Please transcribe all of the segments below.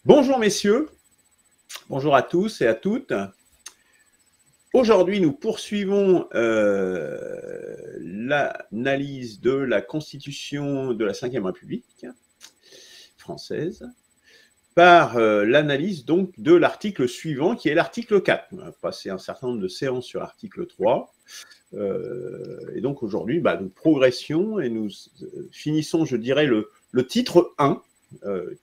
Bonjour messieurs, bonjour à tous et à toutes. Aujourd'hui, nous poursuivons l'analyse de la Constitution de la Ve République française par l'analyse donc de l'article suivant qui est l'article 4. On a passé un certain nombre de séances sur l'article 3. Et donc aujourd'hui, nous progressions et nous finissons, je dirais, le titre 1,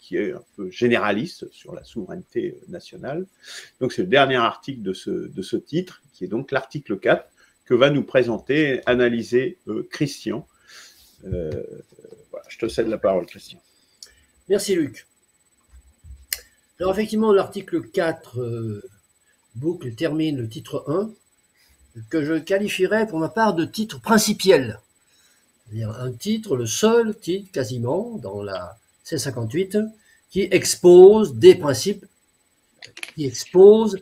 qui est un peu généraliste sur la souveraineté nationale. Donc c'est le dernier article de ce titre, qui est donc l'article 4, que va nous présenter, analyser Christian. Voilà, je te cède la parole, Christian. Merci Luc. Alors effectivement, l'article 4 boucle, termine le titre 1, que je qualifierais pour ma part de titre principiel. C'est-à-dire un titre, le seul titre quasiment dans la C58, qui expose des principes, qui expose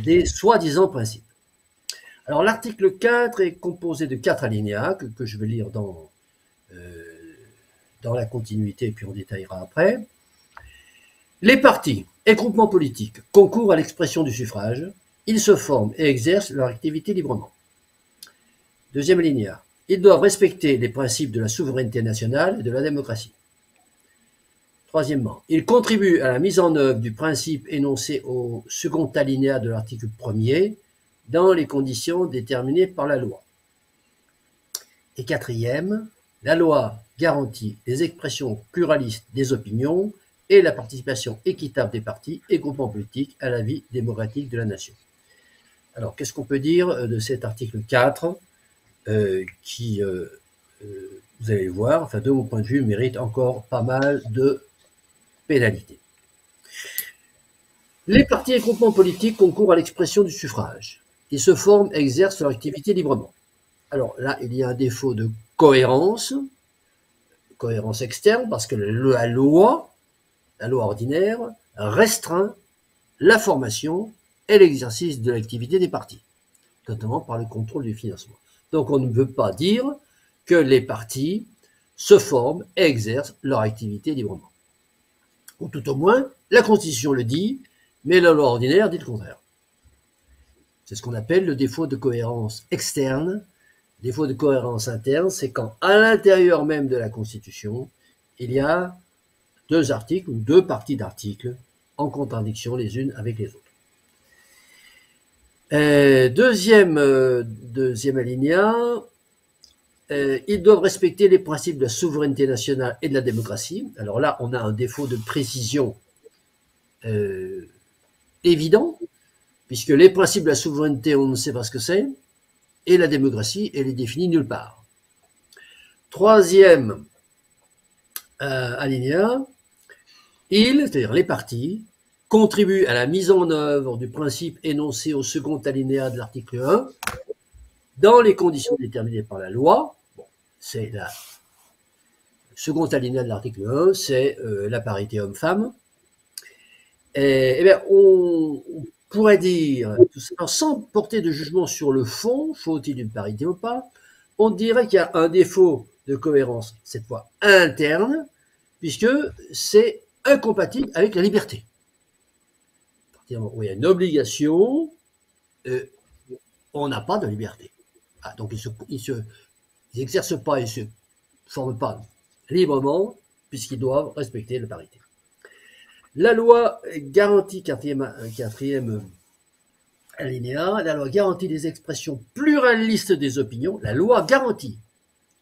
des soi-disant principes. Alors l'article 4 est composé de 4 alinéas que je vais lire dans la continuité, puis on détaillera après. Les partis et groupements politiques concourent à l'expression du suffrage. Ils se forment et exercent leur activité librement. Deuxième alinéa. Ils doivent respecter les principes de la souveraineté nationale et de la démocratie. Troisièmement, ils contribuent à la mise en œuvre du principe énoncé au second alinéa de l'article 1er dans les conditions déterminées par la loi. Et quatrième, la loi garantit les expressions pluralistes des opinions et la participation équitable des partis et groupements politiques à la vie démocratique de la nation. Alors, qu'est-ce qu'on peut dire de cet article 4 qui, vous allez le voir, enfin, de mon point de vue, mérite encore pas mal de pénalités. Les partis et groupements politiques concourent à l'expression du suffrage. Ils se forment et exercent leur activité librement. Alors là, il y a un défaut de cohérence externe, parce que la loi ordinaire restreint la formation et l'exercice de l'activité des partis, notamment par le contrôle du financement. Donc on ne peut pas dire que les partis se forment et exercent leur activité librement. Ou tout au moins, la Constitution le dit, mais la loi ordinaire dit le contraire. C'est ce qu'on appelle le défaut de cohérence externe. Le défaut de cohérence interne, c'est quand, à l'intérieur même de la Constitution, il y a deux articles ou deux parties d'articles en contradiction les unes avec les autres. Deuxième alinéa, ils doivent respecter les principes de la souveraineté nationale et de la démocratie. Alors là, on a un défaut de précision évident, puisque les principes de la souveraineté, on ne sait pas ce que c'est, et la démocratie, elle est définie nulle part. Troisième alinéa, c'est-à-dire les partis, contribuent à la mise en œuvre du principe énoncé au second alinéa de l'article 1 dans les conditions déterminées par la loi. Bon, c'est le second alinéa de l'article 1, c'est la parité homme-femme. Eh bien, on pourrait dire, tout ça, sans porter de jugement sur le fond, faut-il une parité ou pas, on dirait qu'il y a un défaut de cohérence, cette fois interne, puisque c'est incompatible avec la liberté. Où il y a une obligation, on n'a pas de liberté. Ah, donc ils n'exercent pas, ils ne se forment pas librement, puisqu'ils doivent respecter la parité. La loi garantit, quatrième alinéa, la loi garantit les expressions pluralistes des opinions, la loi garantit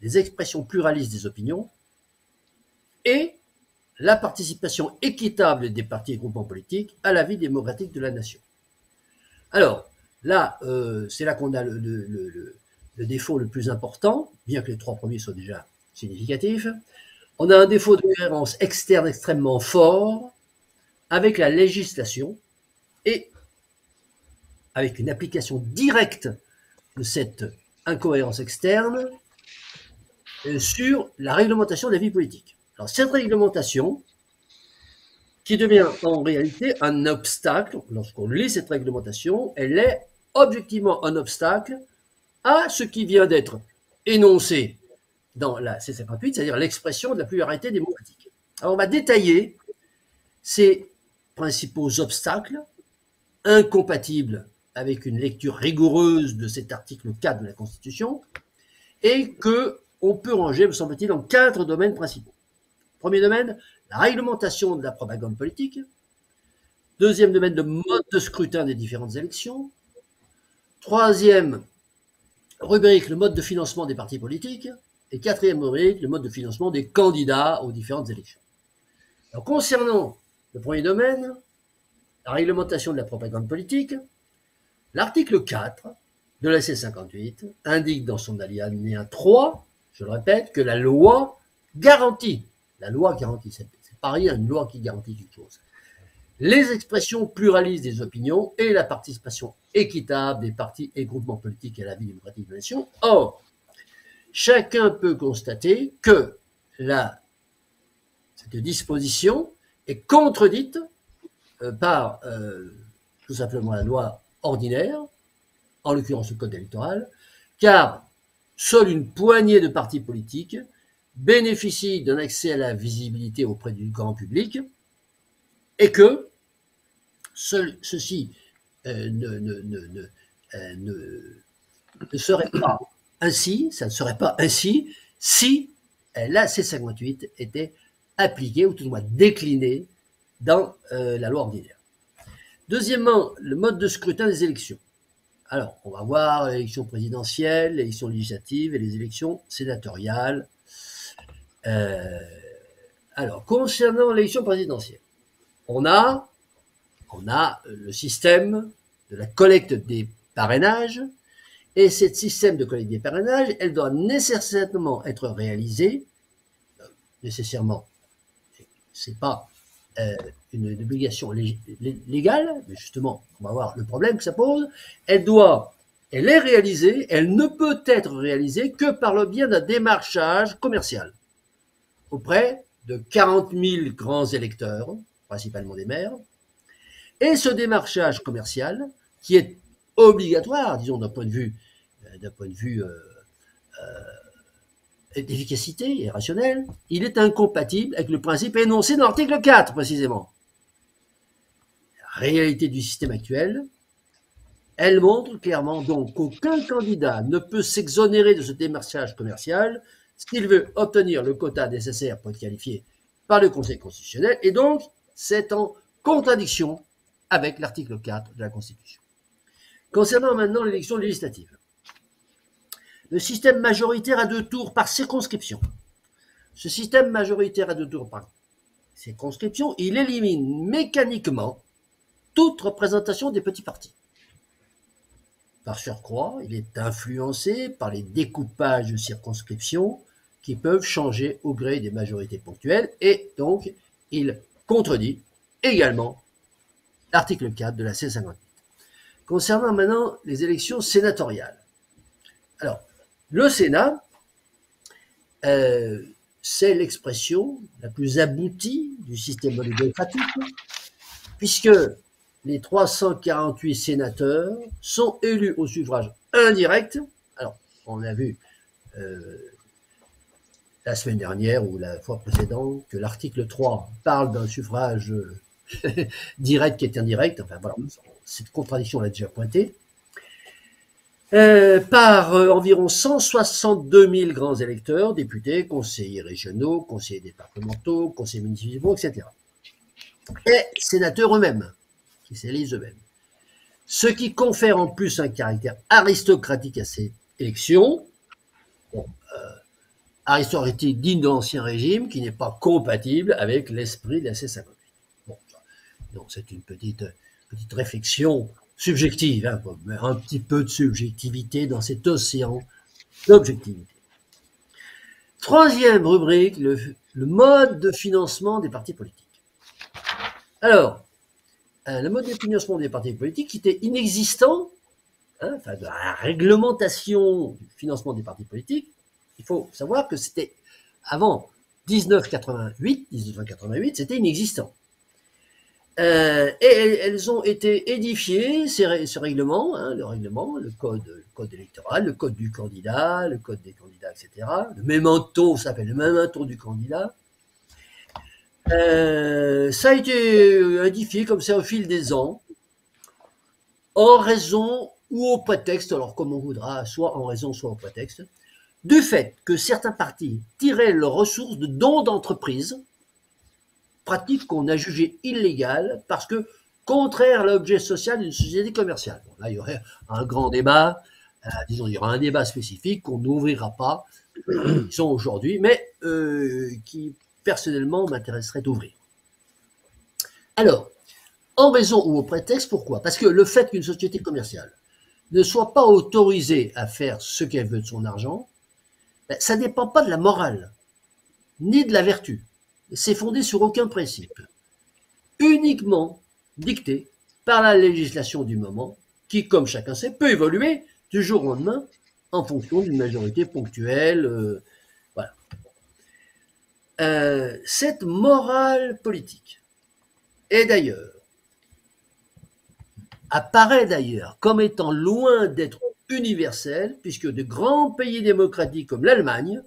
les expressions pluralistes des opinions et la participation équitable des partis et groupements politiques à la vie démocratique de la nation. Alors, là, c'est là qu'on a le défaut le plus important, bien que les trois premiers soient déjà significatifs. On a un défaut de cohérence externe extrêmement fort avec la législation et avec une application directe de cette incohérence externe sur la réglementation de la vie politique. Alors, cette réglementation, qui devient en réalité un obstacle, lorsqu'on lit cette réglementation, elle est objectivement un obstacle à ce qui vient d'être énoncé dans la C58, c'est-à-dire l'expression de la pluralité démocratique. Alors, on va détailler ces principaux obstacles incompatibles avec une lecture rigoureuse de cet article 4 de la Constitution et qu'on peut ranger, me semble-t-il, en 4 domaines principaux. Premier domaine, la réglementation de la propagande politique. Deuxième domaine, le mode de scrutin des différentes élections. Troisième rubrique, le mode de financement des partis politiques. Et quatrième rubrique, le mode de financement des candidats aux différentes élections. Alors, concernant le premier domaine, la réglementation de la propagande politique, l'article 4 de la C58 indique dans son alinéa 3, je le répète, que la loi garantit, c'est pas rien, une loi qui garantit quelque chose, les expressions pluralistes des opinions et la participation équitable des partis et groupements politiques à la vie démocratique de la nation. Or, chacun peut constater que cette disposition est contredite par tout simplement la loi ordinaire, en l'occurrence le code électoral, car seule une poignée de partis politiques bénéficient d'un accès à la visibilité auprès du grand public et que ceci ne serait pas ainsi, ça ne serait pas ainsi si la C58 était appliquée ou tout au moins déclinée dans la loi ordinaire. Deuxièmement, le mode de scrutin des élections. Alors, on va voir l'élection présidentielle, l'élection législative et les élections sénatoriales. Alors, concernant l'élection présidentielle, on a le système de la collecte des parrainages, et ce système de collecte des parrainages, elle doit nécessairement être réalisée, nécessairement, c'est pas une obligation légale, mais justement, on va voir le problème que ça pose, elle est réalisée, elle ne peut être réalisée que par le biais d'un démarchage commercial auprès de 40 000 grands électeurs, principalement des maires, et ce démarchage commercial, qui est obligatoire, disons d'un point de vue d'efficacité et rationnel, il est incompatible avec le principe énoncé dans l'article 4, précisément. La réalité du système actuel, elle montre clairement donc qu'aucun candidat ne peut s'exonérer de ce démarchage commercial s'il veut obtenir le quota nécessaire pour être qualifié par le Conseil constitutionnel, et donc c'est en contradiction avec l'article 4 de la Constitution. Concernant maintenant l'élection législative, le système majoritaire à 2 tours par circonscription. Ce système majoritaire à 2 tours par circonscription, il élimine mécaniquement toute représentation des petits partis. Par surcroît, il est influencé par les découpages de circonscriptions qui peuvent changer au gré des majorités ponctuelles, et donc il contredit également l'article 4 de la C58. Concernant maintenant les élections sénatoriales. Alors, le Sénat, c'est l'expression la plus aboutie du système démocratique, puisque les 348 sénateurs sont élus au suffrage indirect. Alors, on a vu la semaine dernière ou la fois précédente que l'article 3 parle d'un suffrage direct qui est indirect. Enfin voilà, cette contradiction l'a déjà pointée. Par environ 162 000 grands électeurs, députés, conseillers régionaux, conseillers départementaux, conseillers municipaux, etc. Et sénateurs eux-mêmes, qui s'élisent eux-mêmes. Ce qui confère en plus un caractère aristocratique à ces élections, aristocratique digne de l'Ancien Régime, qui n'est pas compatible avec l'esprit de la C58. Bon, donc c'est une petite réflexion subjective, hein, un petit peu de subjectivité dans cet océan d'objectivité. Troisième rubrique, le mode de financement des partis politiques. Alors, le mode de financement des partis politiques qui était inexistant, enfin de la réglementation du financement des partis politiques, il faut savoir que c'était avant 1988, c'était inexistant. Et elles ont été édifiées, ce règlement, le code électoral, le code du candidat, le code des candidats, etc. Le memento, ça s'appelle le memento du candidat. Ça a été édifié comme ça au fil des ans, en raison ou au prétexte, alors comme on voudra, soit en raison, soit au prétexte, du fait que certains partis tiraient leurs ressources de dons d'entreprises, pratique qu'on a jugée illégale parce que contraire à l'objet social d'une société commerciale. Bon, là, il y aurait un grand débat, disons, il y aura un débat spécifique qu'on n'ouvrira pas, disons aujourd'hui, mais qui personnellement m'intéresserait d'ouvrir. Alors, en raison ou au prétexte, pourquoi? Parce que le fait qu'une société commerciale ne soit pas autorisée à faire ce qu'elle veut de son argent, ça ne dépend pas de la morale, ni de la vertu. C'est fondé sur aucun principe. Uniquement dicté par la législation du moment, qui, comme chacun sait, peut évoluer du jour au lendemain en fonction d'une majorité ponctuelle. Voilà. Cette morale politique est d'ailleurs apparaît d'ailleurs comme étant loin d'être universelle, puisque de grands pays démocratiques comme l'Allemagne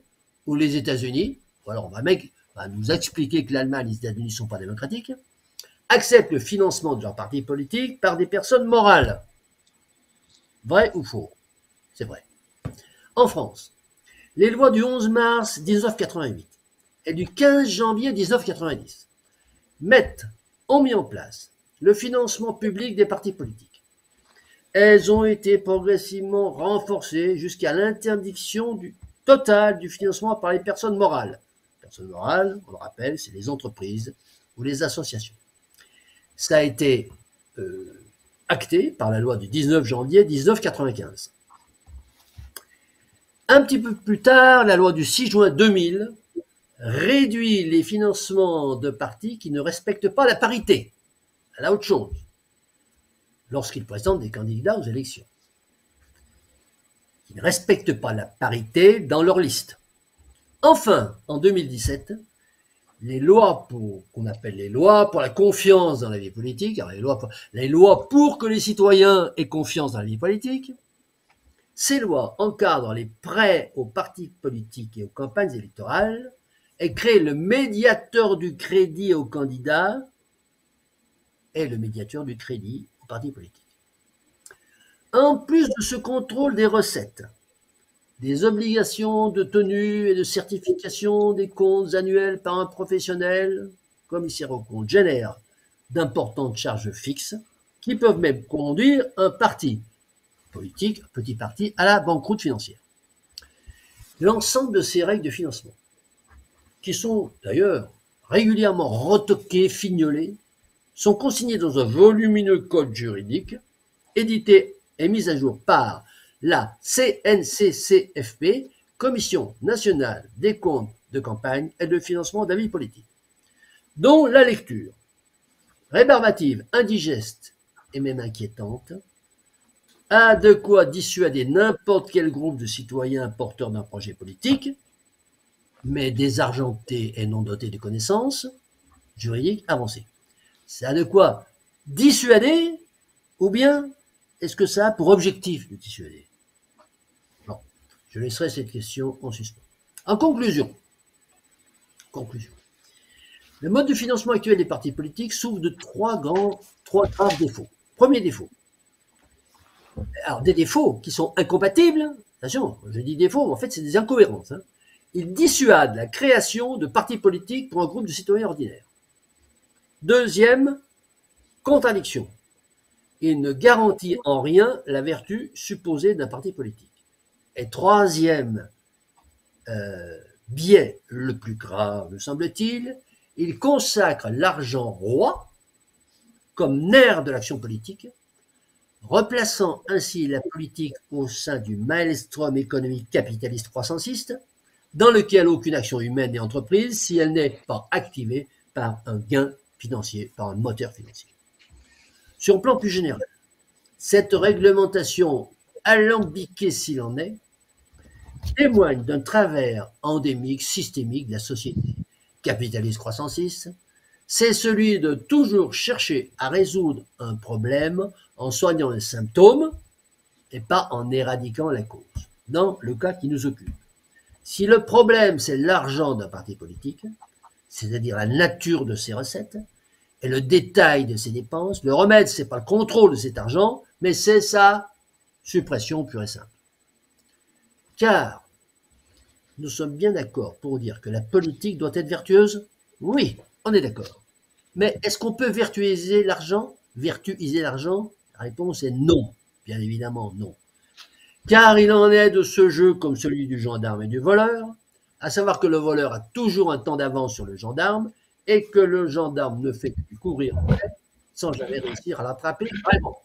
ou les États-Unis, alors on va nous expliquer que l'Allemagne et les États-Unis ne sont pas démocratiques, acceptent le financement de leurs partis politiques par des personnes morales. Vrai ou faux? C'est vrai. En France, les lois du 11 mars 1988 et du 15 janvier 1990 ont mis en place le financement public des partis politiques. Elles ont été progressivement renforcées jusqu'à l'interdiction totale du financement par les personnes morales. Les personnes morales, on le rappelle, c'est les entreprises ou les associations. Ça a été acté par la loi du 19 janvier 1995. Un petit peu plus tard, la loi du 6 juin 2000 réduit les financements de partis qui ne respectent pas la parité. Elle a autre chose, lorsqu'ils présentent des candidats aux élections, qui ne respectent pas la parité dans leur liste. Enfin, en 2017, les lois qu'on appelle les lois pour la confiance dans la vie politique, alors les lois pour que les citoyens aient confiance dans la vie politique, ces lois encadrent les prêts aux partis politiques et aux campagnes électorales et créent le médiateur du crédit aux candidats et le médiateur du crédit aux partis politiques. En plus de ce contrôle des recettes, des obligations de tenue et de certification des comptes annuels par un professionnel, commissaire aux comptes, génère d'importantes charges fixes qui peuvent même conduire un parti politique, un petit parti, à la banqueroute financière. L'ensemble de ces règles de financement, qui sont d'ailleurs régulièrement retoquées, fignolées, sont consignées dans un volumineux code juridique, édité et mis à jour par la CNCCFP, Commission nationale des comptes de campagne et de financement de la vie politique, dont la lecture, rébarbative, indigeste et même inquiétante, a de quoi dissuader n'importe quel groupe de citoyens porteurs d'un projet politique, mais désargentés et non dotés de connaissances juridiques avancées. Ça a de quoi dissuader, ou bien est-ce que ça a pour objectif de dissuader? Bon, je laisserai cette question en suspens. En conclusion, le mode de financement actuel des partis politiques souffre de trois graves défauts. Premier défaut. Alors, des défauts qui sont incompatibles, attention, je dis défauts, mais en fait, c'est des incohérences. Ils dissuadent la création de partis politiques pour un groupe de citoyens ordinaires. Deuxième contradiction. Il ne garantit en rien la vertu supposée d'un parti politique. Et troisième biais le plus grave, me semble-t-il, il consacre l'argent roi comme nerf de l'action politique, replaçant ainsi la politique au sein du maelstrom économique capitaliste croissanciste, dans lequel aucune action humaine n'est entreprise si elle n'est pas activée par un gain financier, par un moteur financier. Sur le plan plus général, cette réglementation alambiquée s'il en est, témoigne d'un travers endémique, systémique de la société capitaliste croissanciste. C'est celui de toujours chercher à résoudre un problème en soignant les symptômes et pas en éradiquant la cause, dans le cas qui nous occupe. Si le problème, c'est l'argent d'un parti politique, c'est-à-dire la nature de ses recettes, et le détail de ses dépenses. Le remède, ce n'est pas le contrôle de cet argent, mais c'est sa suppression pure et simple. Car nous sommes bien d'accord pour dire que la politique doit être vertueuse? Oui, on est d'accord. Mais est-ce qu'on peut vertuiser l'argent? Vertuiser l'argent? La réponse est non, bien évidemment non. Car il en est de ce jeu comme celui du gendarme et du voleur, à savoir que le voleur a toujours un temps d'avance sur le gendarme et que le gendarme ne fait que courir sans jamais réussir à l'attraper vraiment.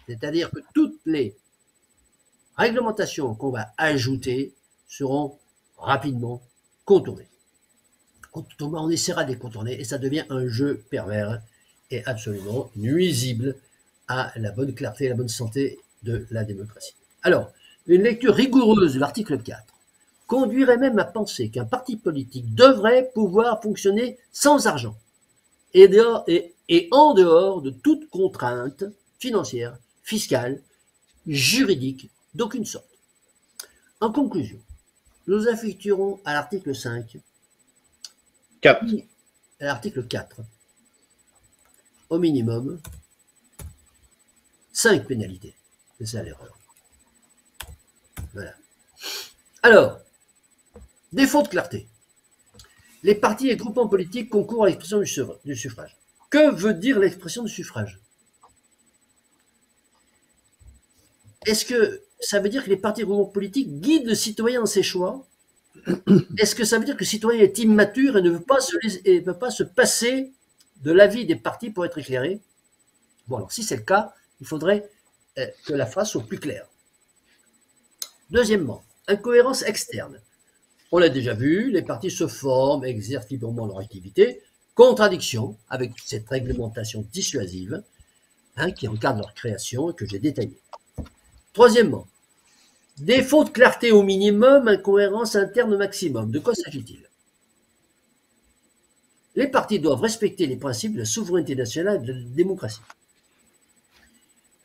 C'est-à-dire que toutes les réglementations qu'on va ajouter seront rapidement contournées. On essaiera de les contourner et ça devient un jeu pervers et absolument nuisible à la bonne clarté et la bonne santé de la démocratie. Alors, une lecture rigoureuse de l'article 4 conduirait même à penser qu'un parti politique devrait pouvoir fonctionner sans argent et en dehors de toute contrainte financière, fiscale, juridique d'aucune sorte. En conclusion, nous affecterons à l'article 5, 4. À l'article 4, au minimum, 5 pénalités. C'est ça l'erreur. Voilà. Alors, défaut de clarté. Les partis et groupements politiques concourent à l'expression du suffrage. Que veut dire l'expression du suffrage? Est-ce que ça veut dire que les partis et groupements politiques guident le citoyen dans ses choix? Est-ce que ça veut dire que le citoyen est immature et ne peut pas se passer de l'avis des partis pour être éclairé? Bon, alors si c'est le cas, il faudrait que la phrase soit plus claire. Deuxièmement, incohérence externe. On l'a déjà vu, les partis se forment, exercent librement leur activité, contradiction avec cette réglementation dissuasive qui encadre leur création et que j'ai détaillée. Troisièmement, défaut de clarté au minimum, incohérence interne au maximum. De quoi s'agit-il? Les partis doivent respecter les principes de la souveraineté nationale et de la démocratie.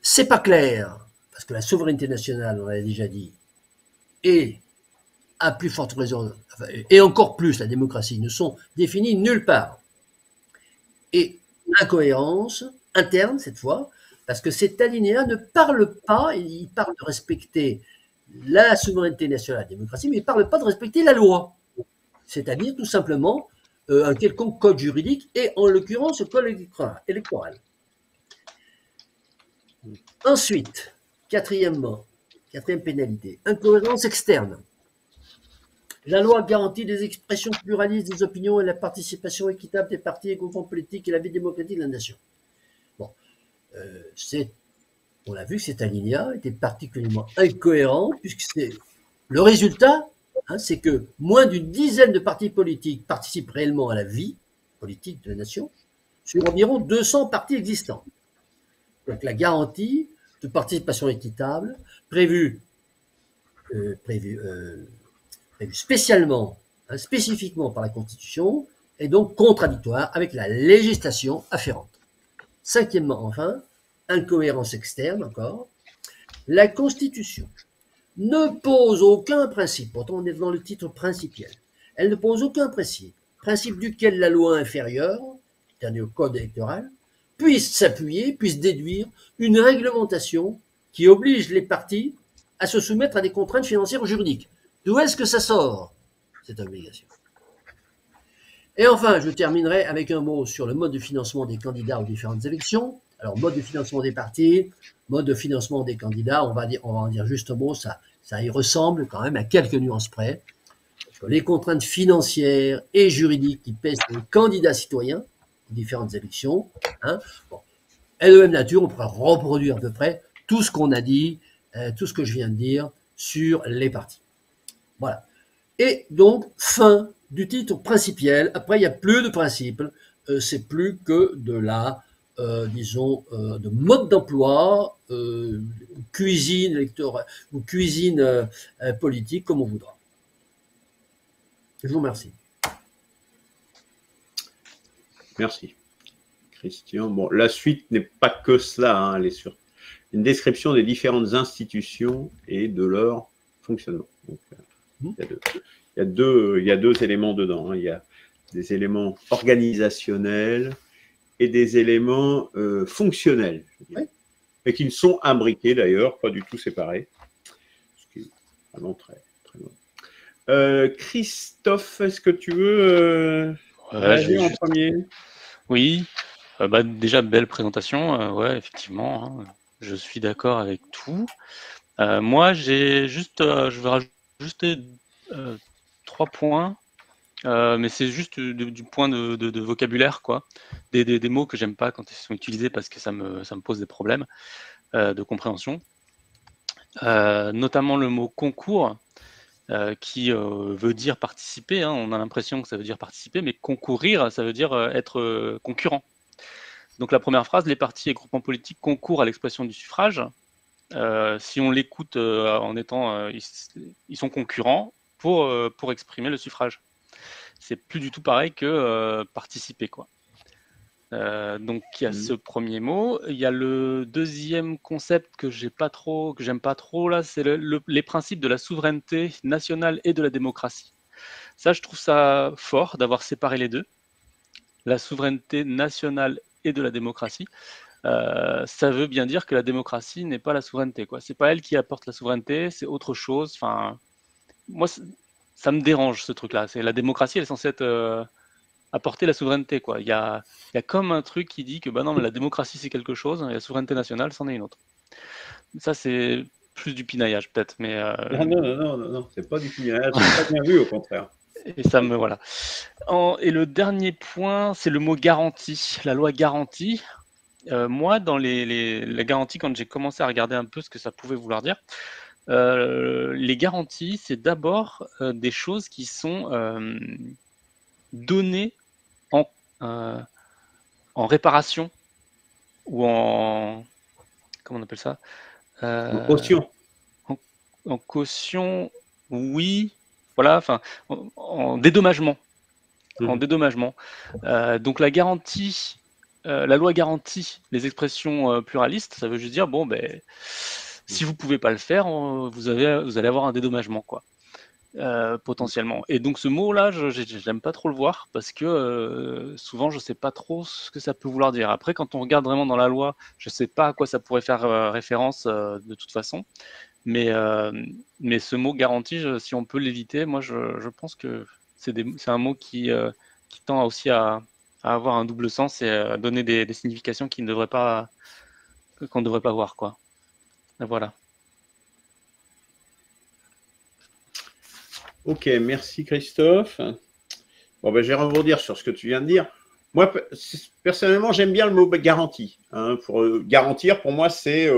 C'est pas clair, parce que la souveraineté nationale, on l'a déjà dit, et à plus forte raison, et encore plus la démocratie, ne sont définies nulle part. Et incohérence interne, cette fois, parce que cet alinéa ne parle pas, il parle de respecter la souveraineté nationale et la démocratie, mais il ne parle pas de respecter la loi. C'est-à-dire tout simplement un quelconque code juridique, et en l'occurrence le code électoral. Ensuite, quatrième pénalité, incohérence externe. La loi garantit des expressions pluralistes des opinions et la participation équitable des partis et groupements politiques et la vie démocratique de la nation. Bon, on a vu que cet alinéa était particulièrement incohérent, puisque le résultat, c'est que moins d'une dizaine de partis politiques participent réellement à la vie politique de la nation, sur environ 200 partis existants. Donc la garantie de participation équitable, prévue spécifiquement par la Constitution, est donc contradictoire avec la législation afférente. Cinquièmement, enfin, incohérence externe encore, la Constitution ne pose aucun principe, pourtant on est dans le titre principiel, elle ne pose aucun principe duquel la loi inférieure, c'est-à-dire le code électoral, puisse s'appuyer, puisse déduire une réglementation qui oblige les partis à se soumettre à des contraintes financières ou juridiques. D'où est-ce que ça sort, cette obligation? Et enfin, je terminerai avec un mot sur le mode de financement des candidats aux différentes élections. Alors, mode de financement des partis, mode de financement des candidats, on va en dire juste un mot, ça y ressemble quand même à quelques nuances près. Parce que les contraintes financières et juridiques qui pèsent sur les candidats citoyens aux différentes élections, est de même nature, on pourra reproduire à peu près tout ce qu'on a dit, tout ce que je viens de dire sur les partis. Voilà. Et donc, fin du titre principiel. Après, il n'y a plus de principe. C'est plus que de la, de mode d'emploi, cuisine électorale ou cuisine politique, comme on voudra. Je vous remercie. Merci, Christian. Bon, la suite n'est pas que cela, elle est sur une description des différentes institutions et de leur fonctionnement. Donc, il y a deux éléments dedans. Il y a des éléments organisationnels et des éléments fonctionnels, je dirais, et qui ne sont imbriqués d'ailleurs, pas du tout séparés, ce qui est vraiment très, très bon. Christophe, est-ce que tu veux réagir en premier? Oui, déjà belle présentation, ouais, effectivement, hein, je suis d'accord avec tout. Moi, j'ai juste, je vais rajouter 3 points, mais c'est juste du point de vocabulaire, quoi. Des mots que j'aime pas quand ils sont utilisés parce que ça me pose des problèmes de compréhension. Notamment le mot concours, qui veut dire participer, hein, on a l'impression que ça veut dire participer, mais concourir, ça veut dire être concurrent. Donc la première phrase, les partis et groupements politiques concourent à l'expression du suffrage. Si on l'écoute en étant, ils sont concurrents pour exprimer le suffrage. C'est plus du tout pareil que participer, quoi. Donc il y a ce premier mot. Il y a le deuxième concept que j'aime pas trop là, c'est les principes de la souveraineté nationale et de la démocratie. Ça, je trouve ça fort d'avoir séparé les deux. La souveraineté nationale et de la démocratie. Ça veut bien dire que la démocratie n'est pas la souveraineté, quoi. C'est pas elle qui apporte la souveraineté, c'est autre chose. Enfin, moi, ça me dérange ce truc-là. C'est la démocratie, elle est censée être apporter la souveraineté, quoi. Il y a comme un truc qui dit que bah non, mais la démocratie c'est quelque chose et la souveraineté nationale c'en est une autre. Ça c'est plus du pinaillage peut-être, mais non, c'est pas du pinaillage, c'est pas bien vu au contraire. Et ça me voilà. Et le dernier point, c'est le mot garantie, la loi garantie. Moi, dans la garantie, quand j'ai commencé à regarder un peu ce que ça pouvait vouloir dire, les garanties, c'est d'abord des choses qui sont données en réparation ou en... Comment on appelle ça En caution. En caution, oui. Voilà, enfin, en dédommagement. En dédommagement. Donc la garantie, la loi garantit les expressions pluralistes. Ça veut juste dire, bon, ben, si vous pouvez pas le faire, vous allez avoir un dédommagement, quoi. Potentiellement. Et donc ce mot-là, j'aime pas trop le voir parce que souvent je sais pas trop ce que ça peut vouloir dire. Après, quand on regarde vraiment dans la loi, je sais pas à quoi ça pourrait faire référence de toute façon. Mais ce mot garantie, si on peut l'éviter, moi je pense que c'est un mot qui tend aussi à avoir un double sens et à donner des significations qu'on ne devrait pas voir, quoi. Voilà. Ok, merci Christophe. Bon, ben, je vais rebondir sur ce que tu viens de dire. Moi, personnellement, j'aime bien le mot garantie. Hein, pour garantir, pour moi, c'est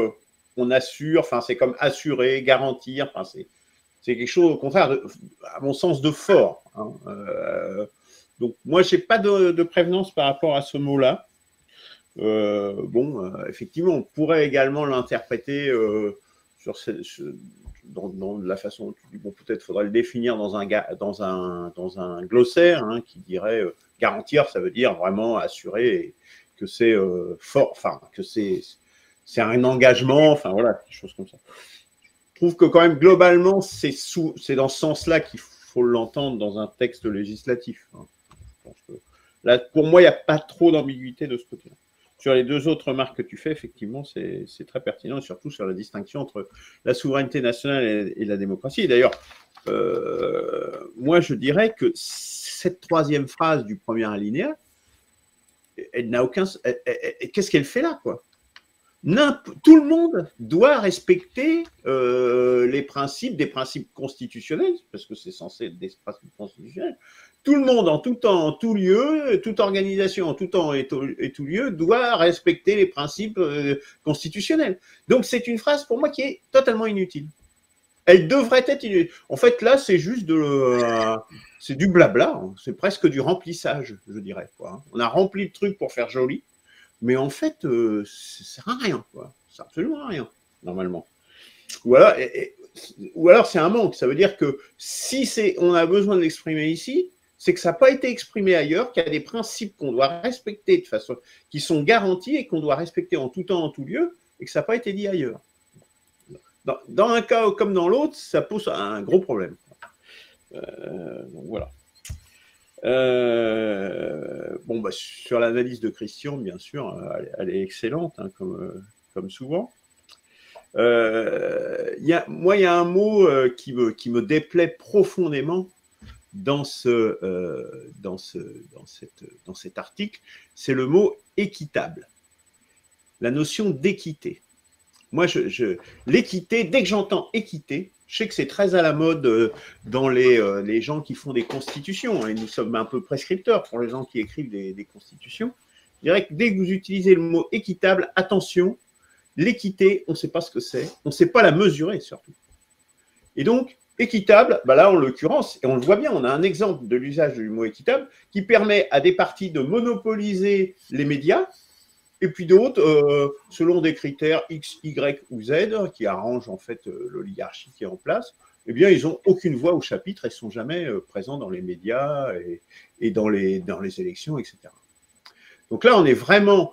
on assure, enfin, c'est comme assurer, garantir. Enfin, c'est quelque chose, au contraire, à mon sens, de fort. Hein. Donc, moi, je n'ai pas de prévenance par rapport à ce mot-là. Effectivement, on pourrait également l'interpréter dans la façon dont tu dis, bon, peut-être faudrait le définir dans un glossaire hein, qui dirait garantir, ça veut dire vraiment assurer que c'est fort, enfin, que c'est un engagement, enfin voilà, des choses comme ça. Je trouve que quand même, globalement, c'est dans ce sens-là qu'il faut l'entendre dans un texte législatif. Hein. Je pense que là, pour moi, il n'y a pas trop d'ambiguïté de ce côté-là. Sur les deux autres remarques que tu fais, effectivement, c'est très pertinent, et surtout sur la distinction entre la souveraineté nationale et la démocratie. Et d'ailleurs, moi, je dirais que cette troisième phrase du premier alinéa, elle n'a aucun... Qu'est-ce qu'elle fait là, quoi ? Tout le monde doit respecter les principes, des principes constitutionnels, parce que c'est censé être des principes constitutionnels. Tout le monde, en tout temps, en tout lieu, toute organisation, en tout temps et tout lieu, doit respecter les principes constitutionnels. Donc, c'est une phrase, pour moi, qui est totalement inutile. Elle devrait être inutile. En fait, là, c'est juste c'est du blabla. Hein. C'est presque du remplissage, je dirais. Quoi. On a rempli le truc pour faire joli, mais en fait, ça sert à rien. Quoi. Ça sert absolument à rien, normalement. Ou alors, c'est un manque. Ça veut dire que si on a besoin de l'exprimer ici, c'est que ça n'a pas été exprimé ailleurs, qu'il y a des principes qu'on doit respecter de façon, qui sont garantis et qu'on doit respecter en tout temps, en tout lieu, et que ça n'a pas été dit ailleurs. Dans un cas comme dans l'autre, ça pose un gros problème. Donc voilà. Bon, bah, sur l'analyse de Christian, bien sûr, elle est excellente, hein, comme souvent. Moi, il y a un mot qui me déplaît profondément dans cet article, c'est le mot équitable. La notion d'équité. Moi, l'équité, dès que j'entends équité, je sais que c'est très à la mode dans les gens qui font des constitutions, et nous sommes un peu prescripteurs pour les gens qui écrivent des constitutions. Je dirais que dès que vous utilisez le mot équitable, attention, l'équité, on ne sait pas ce que c'est, on ne sait pas la mesurer surtout. Et donc, équitable, bah là en l'occurrence, et on le voit bien, on a un exemple de l'usage du mot équitable qui permet à des partis de monopoliser les médias, et puis d'autres, selon des critères X, Y ou Z, qui arrangent en fait l'oligarchie qui est en place, eh bien ils n'ont aucune voix au chapitre et ne sont jamais présents dans les médias et dans les élections, etc. Donc là, on est vraiment...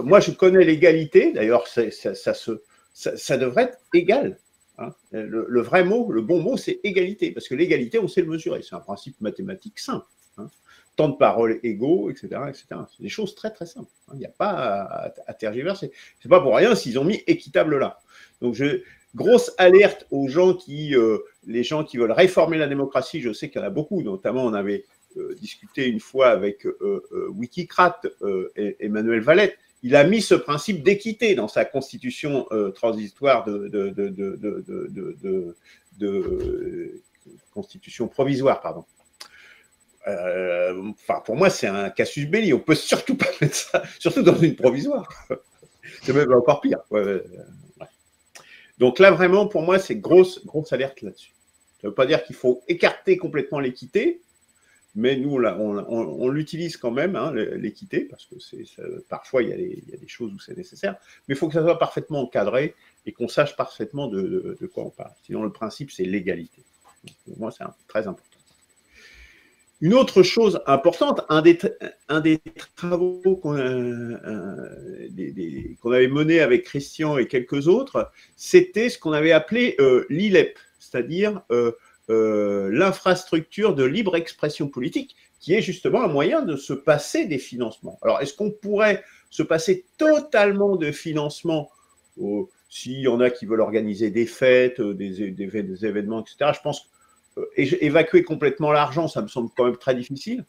moi, je connais l'égalité, d'ailleurs, ça devrait être égal. Hein. Le vrai mot, le bon mot, c'est égalité, parce que l'égalité, on sait le mesurer. C'est un principe mathématique simple. Hein. Temps de parole égaux, etc. etc. C'est des choses très, très simples. Il n'y a pas à tergiverser. C'est pas pour rien s'ils ont mis équitable là. Donc, grosse alerte aux gens les gens qui veulent réformer la démocratie. Je sais qu'il y en a beaucoup, notamment on avait discuté une fois avec Wikicrat, Emmanuel Valette. Il a mis ce principe d'équité dans sa constitution transitoire de constitution provisoire, pardon. Enfin, pour moi, c'est un casus belli. On peut surtout pas mettre ça, surtout dans une provisoire. C'est même encore pire. Ouais. Donc là, vraiment, pour moi, c'est grosse alerte là-dessus. Ça ne veut pas dire qu'il faut écarter complètement l'équité, mais nous, là, on l'utilise quand même, hein, l'équité, parce que parfois, il y a des choses où c'est nécessaire, mais il faut que ça soit parfaitement encadré et qu'on sache parfaitement de quoi on parle. Sinon, le principe, c'est l'égalité. Pour moi, c'est très important. Une autre chose importante, un des travaux qu'on avait mené avec Christian et quelques autres, c'était ce qu'on avait appelé l'ILEP, c'est-à-dire l'infrastructure de libre expression politique, qui est justement un moyen de se passer des financements. Alors, est-ce qu'on pourrait se passer totalement de financement s'il y en a qui veulent organiser des fêtes, des événements, etc. Je pense que évacuer complètement l'argent, ça me semble quand même très difficile.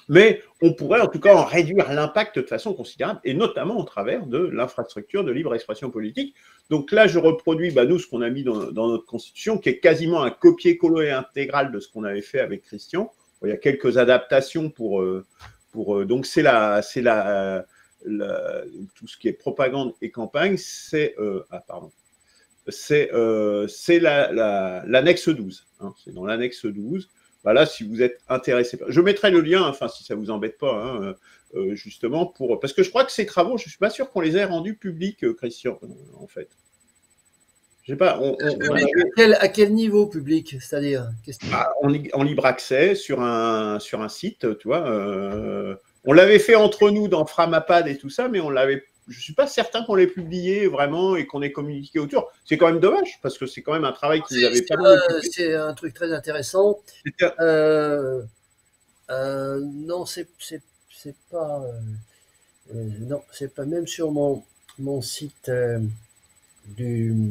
Mais on pourrait en tout cas en réduire l'impact de façon considérable, et notamment au travers de l'infrastructure de libre expression politique. Donc là, je reproduis, nous, ce qu'on a mis dans notre constitution, qui est quasiment un copier-coller intégral de ce qu'on avait fait avec Christian. Il y a quelques adaptations donc c'est tout ce qui est propagande et campagne, c'est l'annexe 12. Hein, c'est dans l'annexe 12. Là, si vous êtes intéressé, je mettrai le lien, enfin, si ça ne vous embête pas, hein, justement, parce que je crois que ces travaux, je ne suis pas sûr qu'on les ait rendus publics, Christian, en fait. Je sais pas. À quel niveau public, c'est-à-dire en libre accès sur un site, tu vois. On l'avait fait entre nous dans Framapad et tout ça, mais je ne suis pas certain qu'on l'ait publié vraiment et qu'on ait communiqué autour. C'est quand même dommage, parce que c'est quand même un travail qu'ils n'avaient pas publié. C'est un truc très intéressant. Non, c'est pas... non, c'est pas même sur mon site du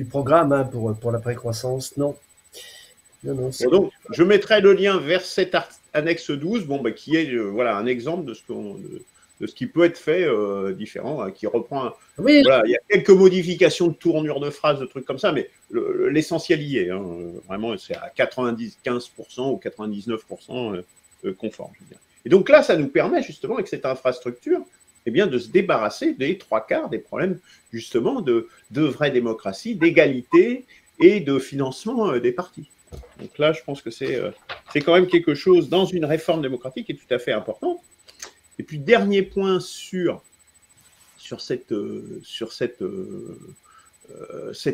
programme, hein, pour la précroissance, non. Donc, je mettrai le lien vers cette annexe 12, qui est un exemple de ce qui peut être fait différent, hein, qui reprend. Oui. Voilà, il y a quelques modifications de tournure de phrases, de trucs comme ça, mais l'essentiel y est. Hein, vraiment, c'est à 95% ou 99% conforme. Je veux dire. Et donc là, ça nous permet justement, avec cette infrastructure, de se débarrasser des 3/4 des problèmes justement de vraie démocratie, d'égalité et de financement des partis. Donc là, je pense que c'est quand même quelque chose dans une réforme démocratique qui est tout à fait importante. Et puis, dernier point sur cet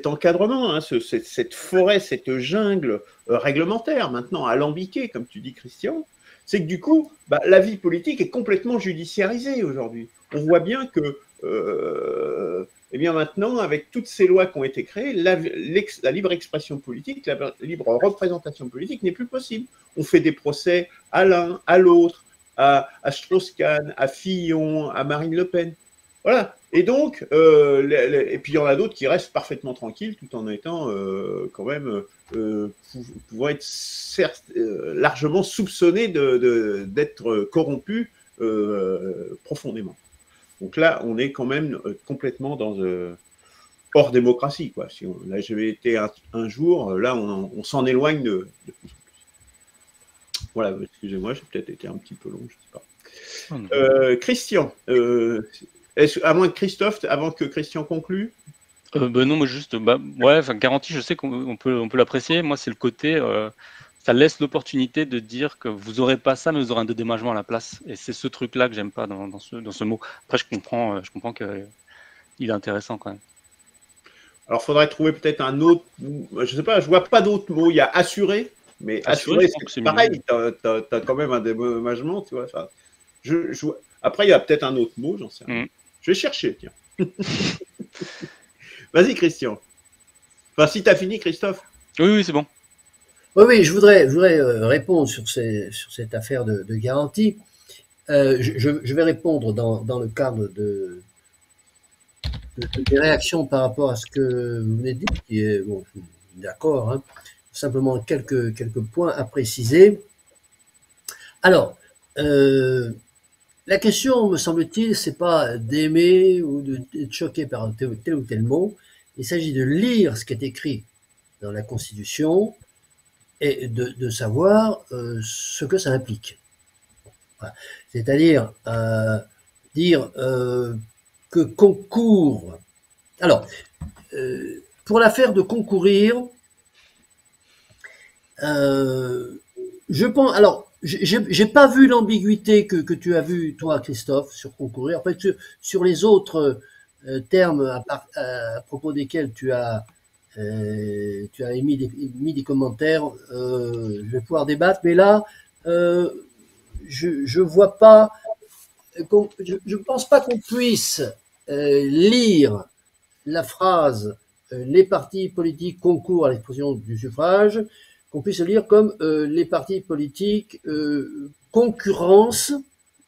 encadrement, hein, cette forêt, cette jungle réglementaire, maintenant alambiquée, comme tu dis, Christian, c'est que du coup, la vie politique est complètement judiciarisée aujourd'hui. On voit bien que eh bien maintenant, avec toutes ces lois qui ont été créées, la libre expression politique, la libre représentation politique n'est plus possible. On fait des procès à l'un, à l'autre, à Strauss-Kahn, à Fillon, à Marine Le Pen. Voilà. Et donc, et puis il y en a d'autres qui restent parfaitement tranquilles tout en étant quand même, pouvant être certes, largement soupçonnés d'être corrompus profondément. Donc là, on est quand même complètement dans hors démocratie, quoi. Si là, j'avais été un jour, là, on s'en éloigne de plus en plus. Voilà, excusez-moi, j'ai peut-être été un petit peu long, je ne sais pas. Christian, à moins que Christophe, avant que Christian conclue. Non, mais juste, ouais, garantie, je sais qu'on peut l'apprécier. Moi, c'est le côté, ça laisse l'opportunité de dire que vous n'aurez pas ça, mais vous aurez un dédommagement à la place. Et c'est ce truc-là que j'aime pas dans ce mot. Après, je comprends qu'il est intéressant quand même. Alors, il faudrait trouver peut-être un autre. Je ne sais pas, je vois pas d'autres mots. Il y a assuré, mais assuré, c'est pareil. Tu as quand même un dédommagement, tu vois. Enfin, après, il y a peut-être un autre mot, j'en sais rien. Je vais chercher, tiens. Vas-y, Christian. Enfin, si tu as fini, Christophe. Oui, c'est bon. Oui, je voudrais répondre sur cette affaire de garantie. Je vais répondre dans le cadre des réactions par rapport à ce que vous venez de dire, qui est, bon, je suis d'accord, hein, simplement quelques points à préciser. Alors, la question, me semble-t-il, c'est pas d'aimer ou d'être choqué par tel ou tel mot. Il s'agit de lire ce qui est écrit dans la Constitution et de savoir ce que ça implique. Voilà. C'est-à-dire dire que concourt. Alors, pour l'affaire de concourir, je pense. Alors, j'ai pas vu l'ambiguïté que tu as vu toi, Christophe, sur concourir. En fait, sur les autres termes à propos desquels tu as mis des commentaires, je vais pouvoir débattre. Mais là, je vois pas. Je pense pas qu'on puisse lire la phrase les partis politiques concourent à l'expression du suffrage, qu'on puisse lire comme les partis politiques concurrencent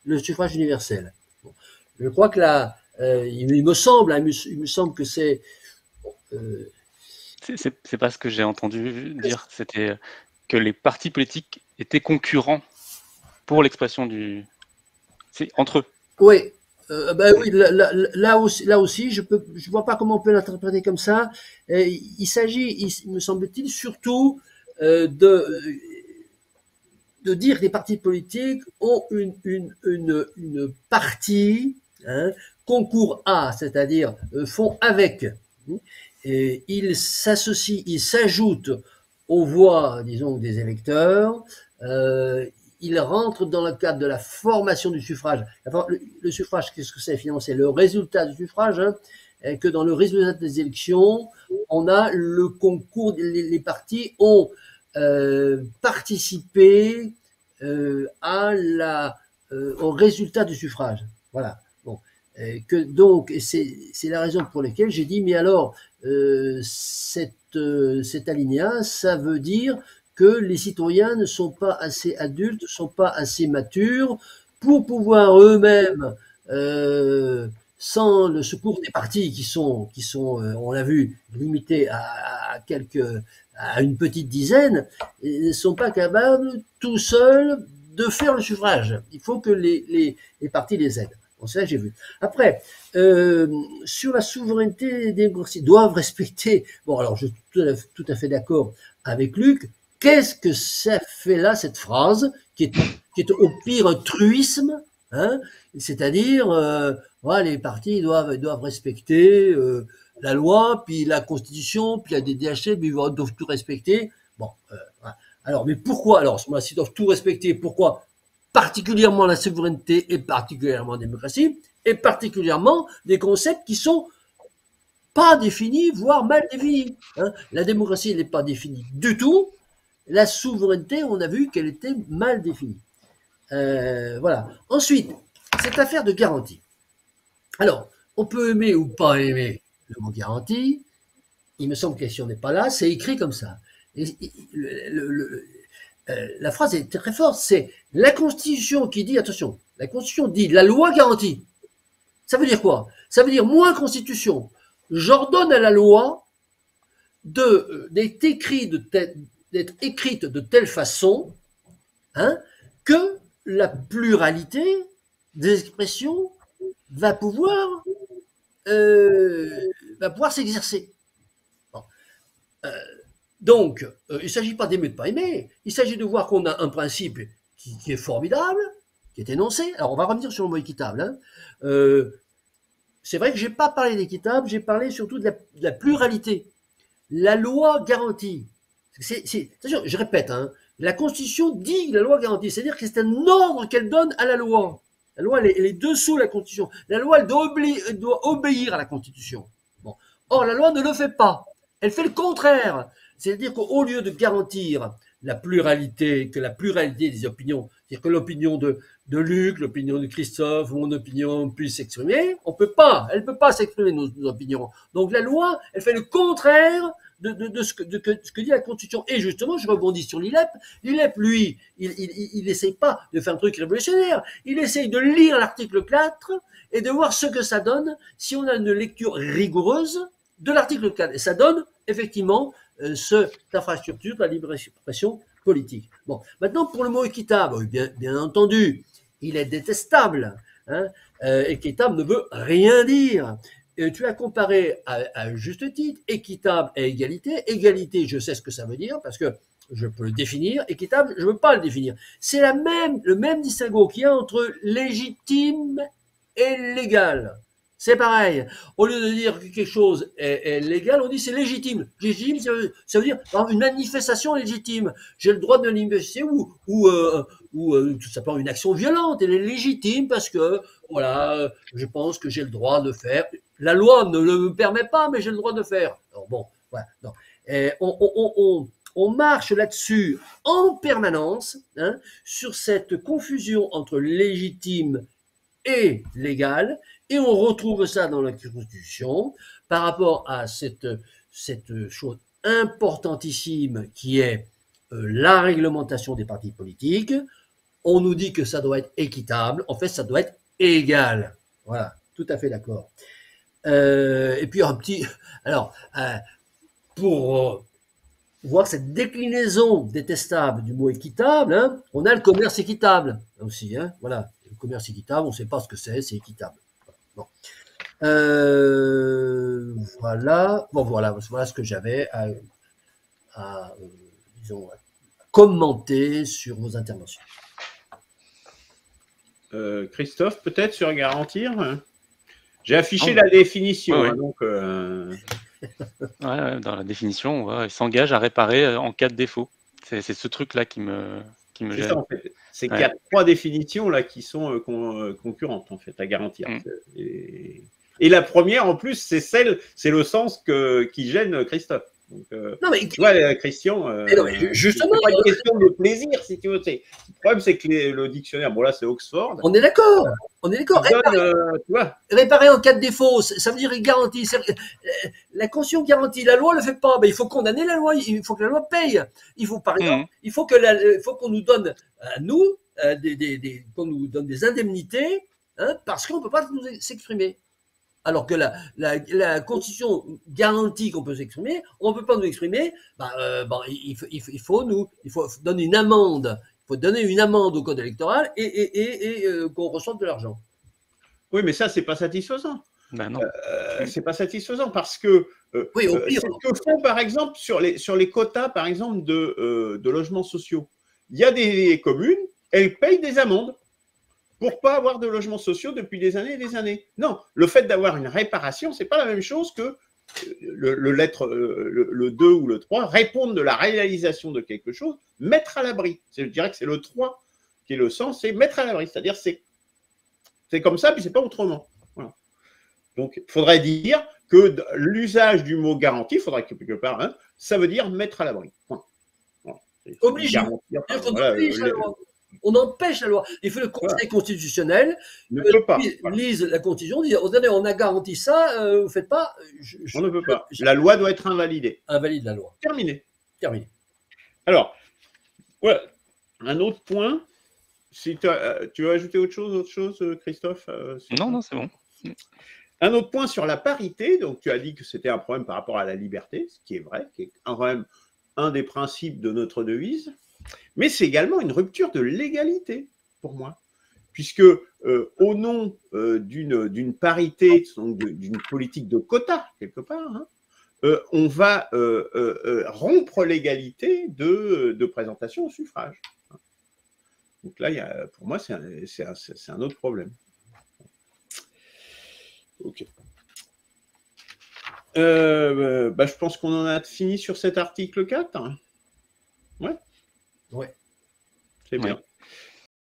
le suffrage universel. Bon. Je crois que là, il me semble que c'est. C'est pas ce que j'ai entendu dire. C'était que les partis politiques étaient concurrents pour l'expression du. C'est entre eux. Oui. Oui, là aussi, je vois pas comment on peut l'interpréter comme ça. Il s'agit, me semble-t-il, surtout de dire que les partis politiques ont une partie, hein, concours à, c'est-à-dire font avec. Et ils s'associent, ils s'ajoutent aux voix, disons, des électeurs. Il rentre dans le cadre de la formation du suffrage. Le suffrage, qu'est-ce que c'est finalement? C'est le résultat du suffrage, hein, et que dans le résultat des élections, on a le concours, les partis ont participé au résultat du suffrage. Voilà. Bon. Donc, c'est la raison pour laquelle j'ai dit, mais alors, cet alinéa, ça veut dire que les citoyens ne sont pas assez adultes, ne sont pas assez matures pour pouvoir eux-mêmes, sans le secours des partis qui sont on l'a vu, limités à une petite dizaine, ne sont pas capables tout seuls de faire le suffrage. Il faut que les partis les aident. Bon, ça, j'ai vu. Après, sur la souveraineté des démocraties, doivent respecter. Bon, alors, je suis tout à fait d'accord avec Luc. Qu'est-ce que ça fait là, cette phrase, qui est au pire un truisme, hein, c'est-à-dire, voilà, les partis doivent respecter la loi, puis la Constitution, puis la DDH, puis ils doivent tout respecter. Bon, voilà. Alors, mais pourquoi, alors, s'ils doivent tout respecter, pourquoi particulièrement la souveraineté et particulièrement la démocratie, et particulièrement des concepts qui sont pas définis, voire mal définis, hein. La démocratie n'est pas définie du tout. La souveraineté, on a vu qu'elle était mal définie. Voilà. Ensuite, cette affaire de garantie. Alors, on peut aimer ou pas aimer le mot garantie. Il me semble que si on n'est pas là, c'est écrit comme ça. Et, la phrase est très forte, c'est la Constitution qui dit, attention, la Constitution dit la loi garantie. Ça veut dire quoi? Ça veut dire, moi, Constitution, j'ordonne à la loi d'être écrite de telle façon, hein, que la pluralité des expressions va pouvoir s'exercer. Bon. Donc, il ne s'agit pas d'aimer ou de ne pas aimer, il s'agit de voir qu'on a un principe qui est formidable, qui est énoncé. Alors, on va revenir sur le mot équitable. Hein. C'est vrai que je n'ai pas parlé d'équitable, j'ai parlé surtout de la pluralité. La loi garantit. Je répète, hein, la Constitution dit la loi garantit, c'est-à-dire que c'est un ordre qu'elle donne à la loi. La loi, elle est dessous la Constitution. La loi, elle doit obéir à la Constitution. Bon. Or, la loi ne le fait pas. Elle fait le contraire. C'est-à-dire qu'au lieu de garantir la pluralité, que la pluralité des opinions, c'est-à-dire que l'opinion de Luc, l'opinion de Christophe, mon opinion puisse s'exprimer, elle ne peut pas s'exprimer nos opinions. Donc la loi, elle fait le contraire de ce que dit la Constitution. Et justement, je rebondis sur l'ILEP. L'ILEP, lui, il n'essaye pas de faire un truc révolutionnaire. Il essaye de lire l'article 4 et de voir ce que ça donne si on a une lecture rigoureuse de l'article 4. Et ça donne, effectivement, cette infrastructure de la libre expression politique. Bon, maintenant, pour le mot équitable, bien entendu, il est détestable. Hein. Équitable ne veut rien dire. Tu as comparé à juste titre équitable et égalité. Égalité, je sais ce que ça veut dire parce que je peux le définir. Équitable, je ne veux pas le définir. C'est le même distinguo qu'il y a entre légitime et légal. C'est pareil. Au lieu de dire que quelque chose est légal, on dit c'est légitime. Légitime, ça veut dire une manifestation légitime. J'ai le droit de manifester ou tout simplement une action violente. Elle est légitime parce que, voilà, je pense que j'ai le droit de faire. La loi ne le permet pas, mais j'ai le droit de faire. Alors bon, voilà. Non. Et on marche là-dessus en permanence, hein, sur cette confusion entre légitime et légal. Et on retrouve ça dans la Constitution par rapport à cette chose importantissime qui est la réglementation des partis politiques. On nous dit que ça doit être équitable. En fait, ça doit être égal. Voilà, tout à fait d'accord. Et puis un petit... Alors, pour voir cette déclinaison détestable du mot équitable, hein, on a le commerce équitable aussi. Hein, voilà, le commerce équitable, on ne sait pas ce que c'est équitable. Bon. Voilà. Bon, voilà ce que j'avais à commenter sur vos interventions. Christophe, peut-être sur garantir. J'ai affiché la définition. Ouais, hein, donc, ouais, dans la définition, il s'engage à réparer en cas de défaut. C'est ce truc-là qui me gêne. Ça, en fait. C'est qu'il y a 3 définitions là qui sont concurrentes en fait à garantir. Et la première en plus, c'est le sens qui gêne Christophe. Donc, non, mais, tu vois, Christian, justement, c'est pas une question de plaisir, si tu veux. Le problème, c'est que le dictionnaire, bon là, c'est Oxford. On est d'accord. On est d'accord. Réparer en cas de défaut, ça veut dire garantie. La Constitution garantit, la loi ne le fait pas. Mais il faut condamner la loi. Il faut que la loi paye. Il faut, par exemple, il faut qu'on nous donne à nous qu'on nous donne des indemnités, hein, parce qu'on ne peut pas nous s'exprimer. Alors que la Constitution garantit qu'on peut s'exprimer, on ne peut pas nous exprimer, il faut donner une amende. Il faut donner une amende au code électoral et qu'on reçoive de l'argent. Oui, mais ça, c'est pas satisfaisant. Ben non. C'est pas satisfaisant parce que oui, au pire, c'est ce que font, par exemple, sur les quotas, par exemple, de logements sociaux. Il y a des communes, elles payent des amendes pour pas avoir de logements sociaux depuis des années et des années. Non, le fait d'avoir une réparation, c'est pas la même chose que le 2 ou le 3, répondre de la réalisation de quelque chose, mettre à l'abri. Je dirais que c'est le 3 qui est le sens, c'est mettre à l'abri. C'est-à-dire c'est comme ça, puis c'est pas autrement. Voilà. Donc, il faudrait dire que l'usage du mot garantie, il faudrait que quelque part, hein, ça veut dire mettre à l'abri. Voilà. Obligé. On empêche la loi. Il faut que le Conseil constitutionnel ne peut pas. lise la Constitution, dire on a garanti ça, vous ne faites pas. On ne peut pas. La loi doit être invalidée. Invalide la loi. Terminé. Terminé. Alors, voilà. Un autre point. Si tu veux ajouter autre chose, Christophe? Non, c'est bon. Un autre point sur la parité. Donc, tu as dit que c'était un problème par rapport à la liberté, ce qui est vrai, qui est quand même un des principes de notre devise. Mais c'est également une rupture de l'égalité, pour moi. Puisque, au nom d'une parité, d'une politique de quota, quelque part, hein, on va rompre l'égalité de présentation au suffrage. Donc là, pour moi, c'est un autre problème. Ok. Je pense qu'on en a fini sur cet article 4. Ouais. Ouais. C'est bien. Ouais.